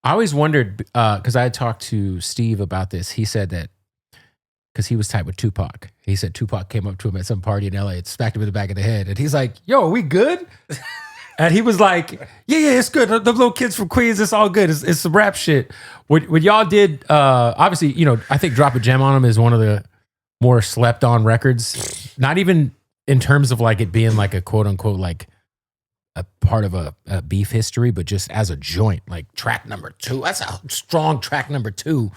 I always wondered, because I had talked to Steve about this. He said that because he was tight with Tupac. He said Tupac came up to him at some party in LA and smacked him in the back of the head. And he's like, yo, are we good? And he was like, yeah, it's good. The little kids from Queens, it's all good. It's some rap shit. What y'all did, obviously, you know, I think Drop a Gem on Him is one of the more slept on records. Not even in terms of like it being like a quote unquote, like a part of a beef history, but just as a joint, like track number 2. That's a strong track number 2.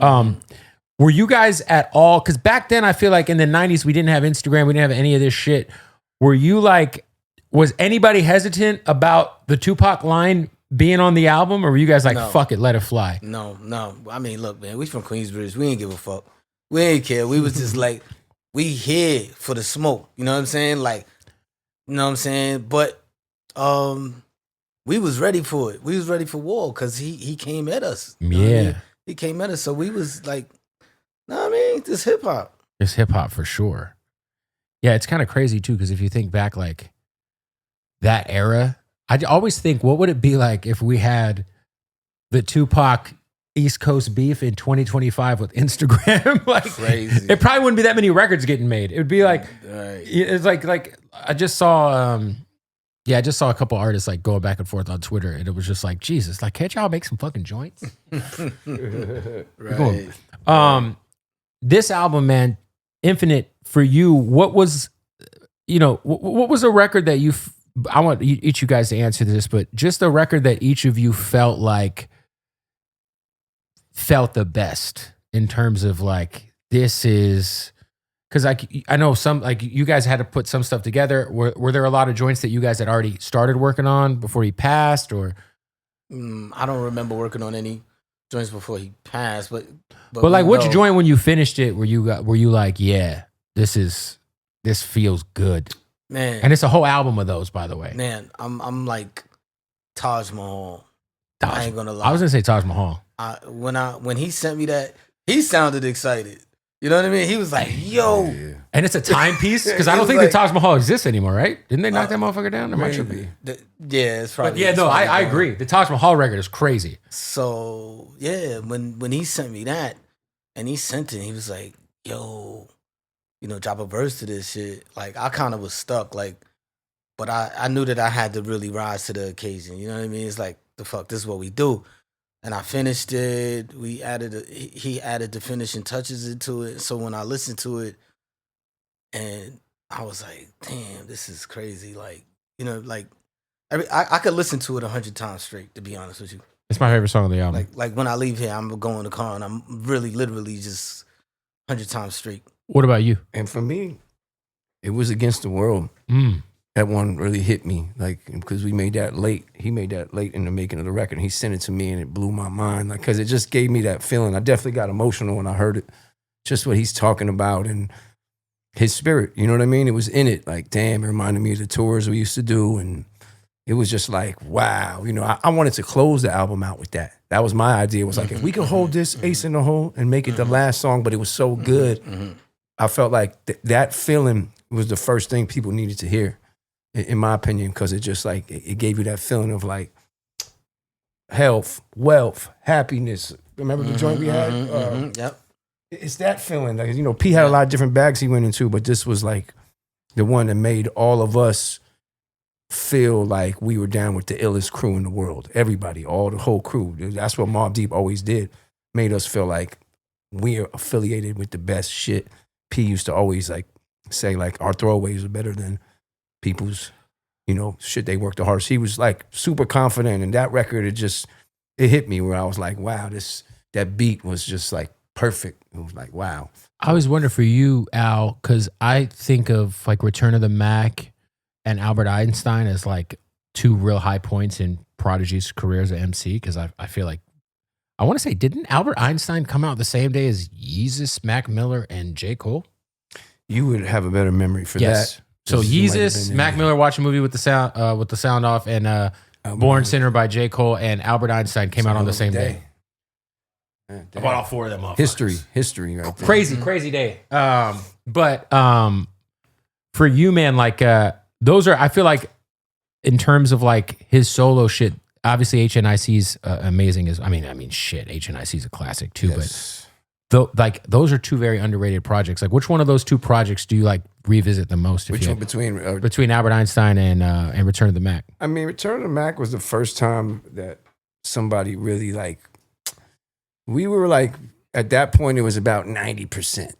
Were you guys at all, because back then I feel like in the 90s, we didn't have Instagram, we didn't have any of this shit. Were you like, was anybody hesitant about the Tupac line being on the album, or were you guys like, fuck it, let it fly? No. I mean, look, man, we from Queensbridge. We ain't give a fuck. We ain't care. We was just like, we here for the smoke. You know what I'm saying? Like, you know what I'm saying? But we was ready for it. We was ready for war because he came at us. You know what I mean? He came at us. So we was like, know what I mean? This hip hop. It's hip hop for sure. Yeah, it's kind of crazy too, because if you think back like that era, I always think, what would it be like if we had the Tupac East Coast beef in 2025 with Instagram? Like, crazy. It probably wouldn't be that many records getting made. It would be like, it's like I just saw, I just saw a couple artists like going back and forth on Twitter, and it was just like, Jesus, like, can't y'all make some fucking joints? Right. This album, man, Infinite, for you, what was, what was a record that I want each of you guys to answer this, but just a record that each of you felt the best in terms of like, this is, because I know some, like you guys had to put some stuff together. Were there a lot of joints that you guys had already started working on before he passed, or? I don't remember working on any joints before he passed, but like, which joint when you finished it, were you like, yeah, this feels good, man? And it's a whole album of those, by the way. Man, I'm like Taj Mahal. I ain't gonna lie. I was gonna say Taj Mahal. When he sent me that, he sounded excited. You know what I mean? He was like, yo. Yeah. And it's a timepiece? Because I don't think the Taj Mahal exists anymore, right? Didn't they knock that motherfucker down? Or might should be. Yeah, it's probably. But yeah, no, I agree. The Taj Mahal record is crazy. So, yeah, when he sent me that, and he sent it, he was like, yo, drop a verse to this shit. Like, I kind of was stuck, like, but I knew that I had to really rise to the occasion. You know what I mean? It's like, the fuck, this is what we do. And I finished it. He added the finishing touches into it. So when I listened to it, and I was like, damn, this is crazy. Like, I could listen to it 100 times straight, to be honest with you. It's my favorite song on the album. Like when I leave here, I'm going in the car and I'm really, literally just 100 times straight. What about you? And for me, it was Against the World. That one really hit me, like, because we made that late. He made that late in the making of the record. He sent it to me, and it blew my mind, like, because it just gave me that feeling. I definitely got emotional when I heard it. Just what he's talking about and his spirit. You know what I mean? It was in it. Like, damn, it reminded me of the tours we used to do, and it was just like, wow. I wanted to close the album out with that. That was my idea. It was like, if we could hold this Ace in the Hole and make it the last song, but it was so good. I felt like that feeling was the first thing people needed to hear, in my opinion, because it just like, it gave you that feeling of like health, wealth, happiness. Remember the joint we had? Yep. It's that feeling. Like, P had a lot of different bags he went into, but this was like the one that made all of us feel like we were down with the illest crew in the world. Everybody, the whole crew. That's what Mobb Deep always did. Made us feel like we're affiliated with the best shit. P used to always like say like our throwaways are better than people's, shit they worked the hardest. He was like super confident, and that record, it hit me where I was like, wow, that beat was just like perfect. It was like, wow. I always wonder for you, Al, because I think of like Return of the Mac and Albert Einstein as like two real high points in Prodigy's career as an MC, because I feel like, I want to say, didn't Albert Einstein come out the same day as Yeezus, Mac Miller, and J. Cole? You would have a better memory for that. So Yeezus, Mac Miller watched a movie with the sound off, and Born Sinner by J. Cole, and Albert Einstein came out on the same day. About all four of them. History right there. Crazy day. But for you, man, like those are, I feel like in terms of like his solo shit, obviously HNIC's amazing. Shit, HNIC's a classic too. Yes. But those are two very underrated projects. Like, which one of those two projects do you like revisit the most? Which one between Albert Einstein and Return of the Mac? I mean, Return of the Mac was the first time that somebody really like. We were like at that point it was about 90%.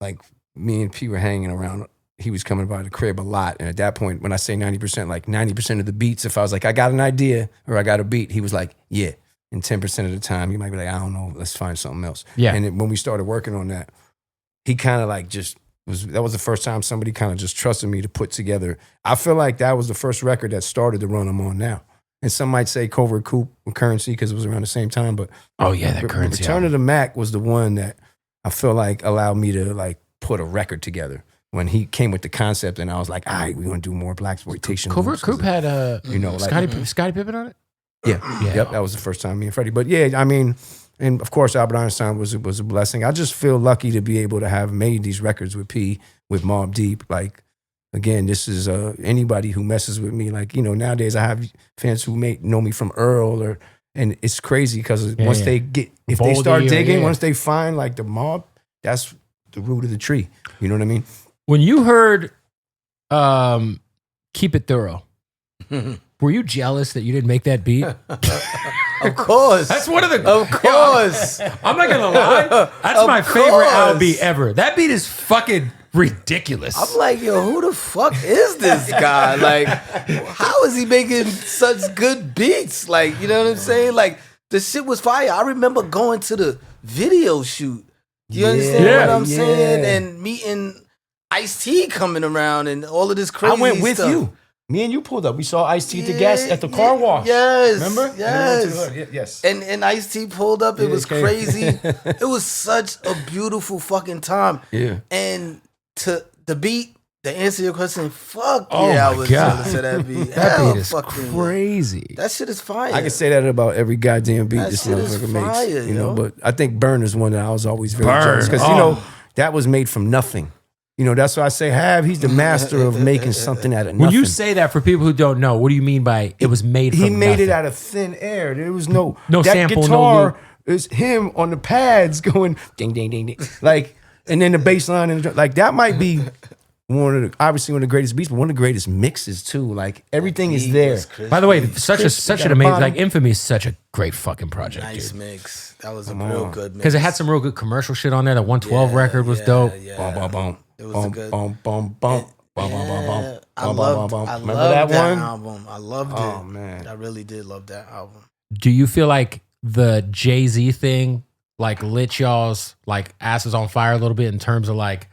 Like me and P were hanging around. He was coming by the crib a lot, and at that point, when I say 90%, like 90% of the beats, if I was like, I got an idea or I got a beat, he was like, yeah. And 10% of the time, he might be like, I don't know, let's find something else. Yeah. And when we started working on that, he kind of like that was the first time somebody kind of just trusted me to put together. I feel like that was the first record that started the run I'm on now. And some might say Covert Coup or Currency because it was around the same time. But that Currency. Return of the Mac was the one that I feel like allowed me to like put a record together. When he came with the concept, and I was like, all right, we're going to do more blaxploitation. Covert Coup had Scottie Pippen on it? Yeah. Yep. That was the first time me and Freddie. But yeah, I mean, and of course, Albert Einstein was a blessing. I just feel lucky to be able to have made these records with P, with Mobb Deep. Like, again, this is anybody who messes with me. Like, nowadays I have fans who may know me from Earl and it's crazy because once they start digging, once they find like the Mobb, that's the root of the tree. You know what I mean? When you heard Keep It Thorough, were you jealous that you didn't make that beat? Of course. That's one of the... Of course. I'm not going to lie. That's my favorite Al beat ever. That beat is fucking ridiculous. I'm like, yo, who the fuck is this guy? Like, how is he making such good beats? Like, you know what I'm saying? Like, the shit was fire. I remember going to the video shoot. You understand what I'm saying? And meeting Ice-T coming around and all of this crazy stuff. I went with you. Me and you pulled up. We saw Ice-T at the gas at the car wash. Yes. Remember? Yes. Yes. And Ice-T pulled up. It was crazy. It was such a beautiful fucking time. Yeah. And to the beat, to answer your question, fuck oh yeah, my I was God. jealous of that beat. That beat is fucking crazy. That shit is fire. I can say that about every goddamn beat That this shit is motherfucker fire, makes. yo. But I think Burn is one that I was always very Burn. jealous. Because, that was made from nothing. That's why I say he's the master of making something out of nothing. When you say that, for people who don't know, what do you mean by it was made from He made nothing? it out of thin air. There was no that guitar sample, no loop. is him on the pads going ding, ding, ding, ding. Like, and then the bass line. And like, that might be obviously one of the greatest beats, but one of the greatest mixes too. Like, everything is there. By the way, such an amazing, like, Infamy is such a great fucking project, nice dude. mix. That was a real good mix. Because it had some real good commercial shit on there. The 112 record was dope. Boom, boom, boom. It was a good. Boom, boom, boom. I loved Remember that one? album. I loved it. Oh, man. I really did love that album. Do you feel like the Jay-Z thing like lit y'all's like asses on fire a little bit in terms of like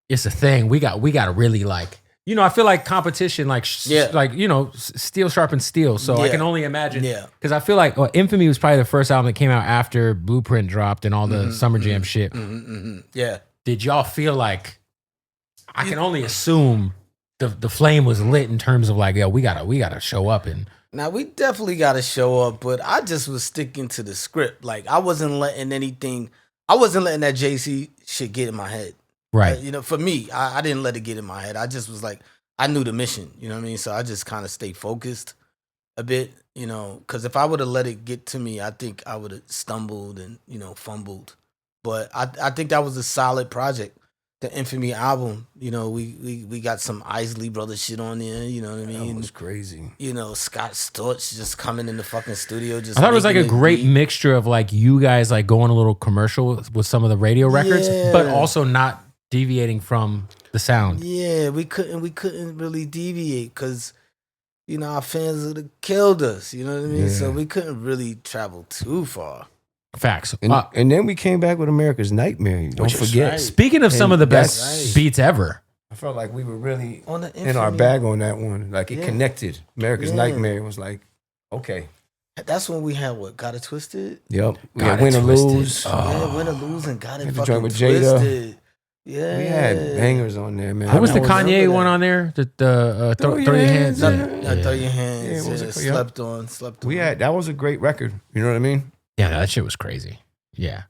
it's a thing we got to really like, I feel like competition like steel sharpens steel, so I can only imagine because I feel like Infamy was probably the first album that came out after Blueprint dropped and all the Summer Jam shit. Yeah. Did y'all feel like, I can only assume the flame was lit in terms of like, yo, we gotta show up and. Now we definitely got to show up, but I just was sticking to the script. Like I wasn't letting that JC shit get in my head. Right. For me, I didn't let it get in my head. I just was like, I knew the mission. You know what I mean? So I just kind of stayed focused a bit. Because if I would have let it get to me, I think I would have stumbled and fumbled. But I think that was a solid project. The Infamy album, we got some Isley Brothers shit on there, you know what I mean? That was crazy. Scott Storch just coming in the fucking studio. I thought it was like a great beat. mixture of like you guys like going a little commercial with some of the radio records, but also not deviating from the sound. Yeah, we couldn't really deviate because, our fans would have killed us, you know what I mean? Yeah. So we couldn't really travel too far. Facts. And then we came back with America's Nightmare. Don't forget. right. Speaking of some of the best beats ever. I felt like we were really On the in our bag on that one. Like it connected. America's Nightmare was like, okay. That's when we had Got It Twisted? Yep. We Got had Win It or Twisted. Lose. Yeah, Win or Lose and Got It Had to fucking join with Jada. Twisted. Yeah. We had bangers on there, man. What was the I Kanye remember one that. on there? The throw your hands. Throw Yeah. your hands. Yeah, what was it? Slept on. That was a great record. You know what I mean? Yeah, that shit was crazy. Yeah.